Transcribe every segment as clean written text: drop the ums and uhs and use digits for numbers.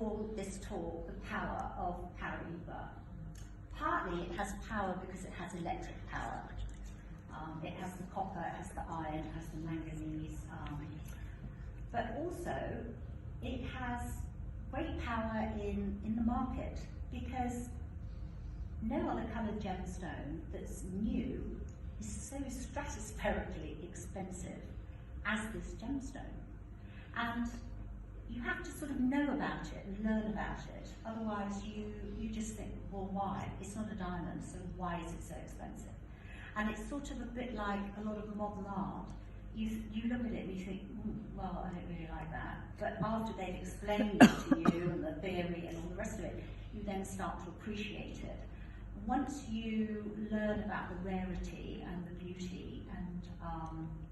call this talk The Power of Paraiba. Partly it has power because it has electric power. It has the copper, it has the iron, it has the manganese, but also it has great power in the market, because no other coloured gemstone that's new is so stratospherically expensive as this gemstone. And you have to sort of know about it and learn about it, otherwise you just think, well, why? It's not a diamond, so why is it so expensive? And it's sort of a bit like a lot of modern art. You look at it and you think, well, I don't really like that. But after they've explained it to you and the theory and all the rest of it, you then start to appreciate it. Once you learn about the rarity and the beauty and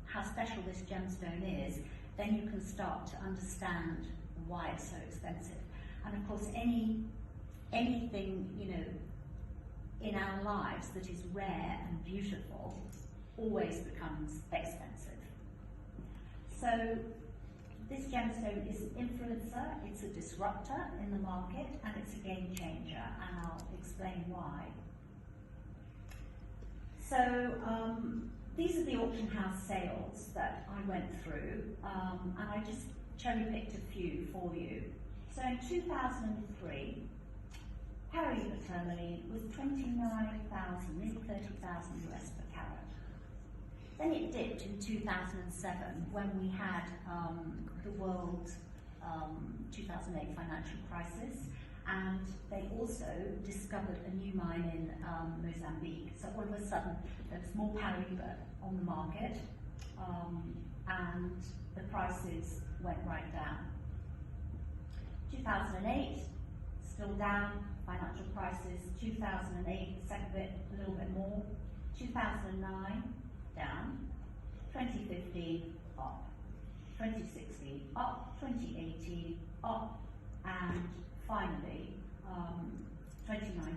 how special this gemstone is, then you can start to understand why it's so expensive. And of course, anything, you know, in our lives that is rare and beautiful always becomes expensive. So this gemstone is an influencer, it's a disruptor in the market, and it's a game changer, and I'll explain why. So these are the auction house sales that I went through, and I just cherry-picked a few for you. So in 2003, Paraiba Tourmalline was 29,000, nearly 30,000 US per carat. Then it dipped in 2007 when we had the world 2008 financial crisis, and they also discovered a new mine in Mozambique. So all of a sudden there was more Paraiba on the market, and the prices went right down. 2008, still down, financial crisis. 2008, second bit, a little bit more. 2009, down. 2015, up. 2016, up. 2018, up. And finally, 2019,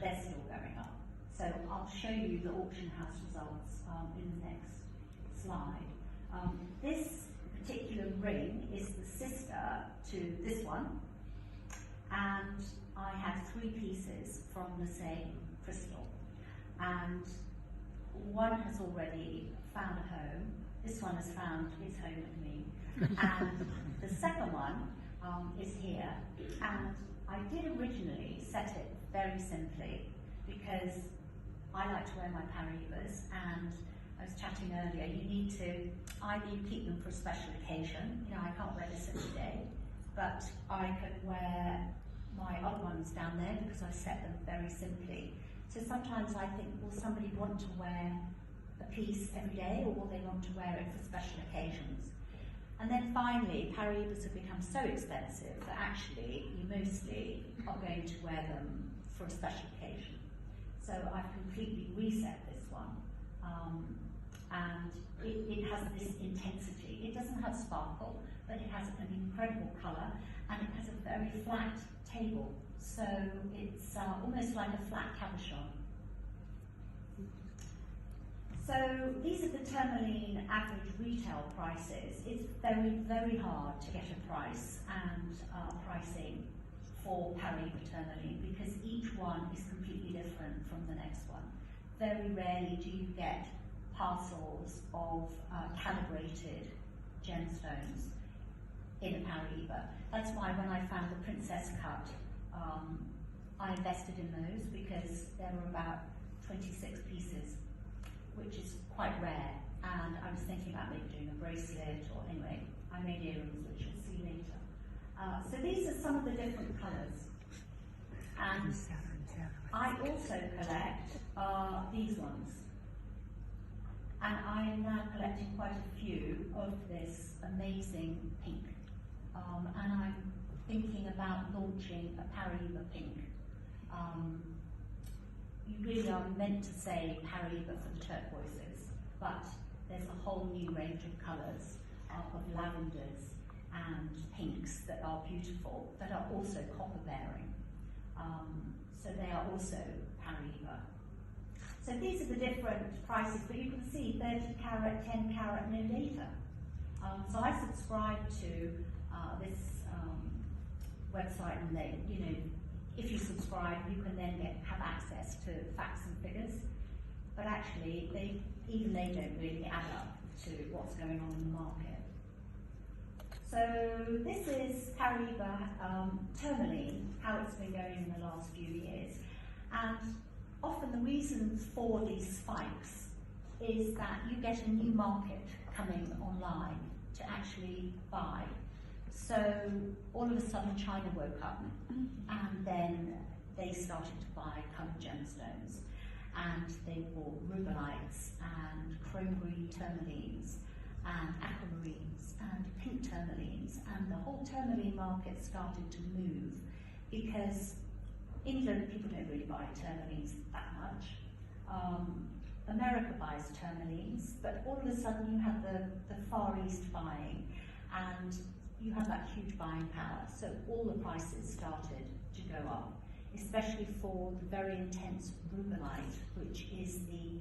they're still going up. So I'll show you the auction house results in the next slide. This particular ring is the sister to this one, and I had 3 pieces from the same crystal, and one has already found a home. This one has found its home with me, and the second one is here. And I did originally set it very simply because I like to wear my Paraibas, and I was chatting earlier, you need to, either you keep them for a special occasion, you know, I can't wear this every day, but I can wear my other ones down there because I set them very simply. So sometimes I think, will somebody want to wear a piece every day, or will they want to wear it for special occasions? And then finally, Paraibas have become so expensive that actually you mostly are going to wear them for a special occasion. So I've completely reset this one, and it has this intensity. It doesn't have sparkle, but it has an incredible colour, and it has a very flat table. So it's almost like a flat cabochon. So these are the Tourmalline average retail prices. It's very, very hard to get a price and pricing for Paraiba Tourmalline because each one is completely different from the next one. Very rarely do you get parcels of calibrated gemstones in a Paraiba. That's why when I found the Princess Cut, I invested in those because there were about 26 pieces, which is quite rare, and I was thinking about maybe doing a bracelet, or anyway, I made earrings, which you'll see later. So these are some of the different colours, and I also collect these ones, and I am now collecting quite a few of this amazing pink, and I'm thinking about launching a Paraiba pink. You really are meant to say Paraiba for the turquoises, but there's a whole new range of colours of lavenders and pinks that are beautiful, that are also copper bearing. So they are also Paraiba. So these are the different prices, but you can see 30 carat, 10 carat, no data. So I subscribe to this website, and they, if you subscribe, you can then have access to facts and figures. But actually, they don't really add up to what's going on in the market. So this is Paraiba Tourmalline, how it's been going in the last few years. And often the reason for these spikes is that you get a new market coming online to actually buy. So all of a sudden China woke up, and then they started to buy coloured gemstones, and they bought rubelites and chrome green tourmalines and aquamarines and pink tourmalines, and the whole tourmaline market started to move, because England, people don't really buy tourmalines that much. America buys tourmalines, but all of a sudden you have the Far East buying, and you have that huge buying power. So all the prices started to go up, especially for the very intense rubelite, which is the